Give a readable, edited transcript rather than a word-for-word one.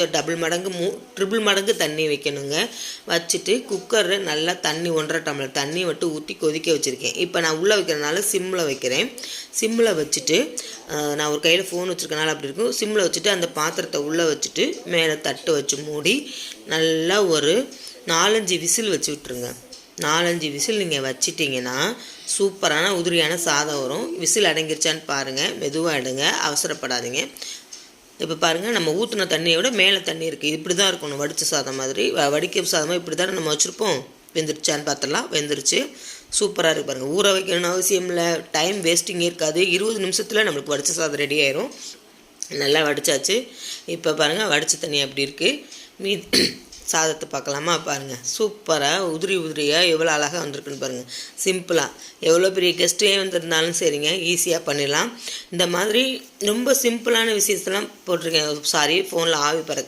Double மடங்கு triple மடங்கு தண்ணி வைக்கணுங்க. வச்சுட்டு குக்கரில் நல்லா தண்ணி 1.5 டம்ளர் தண்ணி மட்டும் ஊற்றி கொதிக்க வச்சுருக்கேன். இப்போ நான் உள்ளே வைக்கிறனால சிம்மில் வைக்கிறேன். சிம்மில் வச்சுட்டு நான் ஒரு கையில் ஃபோன் வச்சுருக்கனால அப்படி இருக்கும். சிம்மில் வச்சுட்டு அந்த பாத்திரத்தை உள்ளே வச்சுட்டு மேலே தட்டு வச்சு மூடி நல்லா ஒரு 4-5 விசில் வச்சு விட்ருங்க. 4-5 விசில் நீங்கள் வச்சிட்டிங்கன்னா சூப்பரான உதிரியான சாதம் வரும். விசில் அடங்கிருச்சான்னு பாருங்கள், மெதுவாக எடுங்க, அவசரப்படாதீங்க. இப்போ பாருங்கள், நம்ம ஊற்றின தண்ணியை விட மேலே தண்ணி இருக்குது. இப்படி தான் இருக்கணும் வடித்த சாதம் மாதிரி. வடிக்க சாதமாக இப்படி தானே நம்ம வச்சுருப்போம். வெந்துருச்சான்னு பார்த்துடலாம். வெந்துருச்சு, சூப்பராக இருக்குது பாருங்கள். ஊற வைக்கணும்னு அவசியம் இல்லை, டைம் வேஸ்டிங் இருக்காது. 20 நிமிஷத்தில் நம்மளுக்கு வடித்த சாதம் ரெடி ஆயிரும். நல்லா வடித்தாச்சு. இப்போ பாருங்கள் வடித்த தண்ணி அப்படி இருக்குது. சாதத்தை பார்க்கலாமா? பாருங்கள், சூப்பராக உதிரியாக எவ்வளோ அழகாக வந்திருக்குன்னு பாருங்கள். சிம்பிளாக எவ்வளோ பெரிய கெஸ்ட்டே வந்திருந்தாலும் சரிங்க, ஈஸியாக பண்ணிடலாம். இந்த மாதிரி ரொம்ப சிம்பிளான விஷயத்தெல்லாம் போட்டிருக்கேன். ஃபோனில் ஆவி பறக்குது.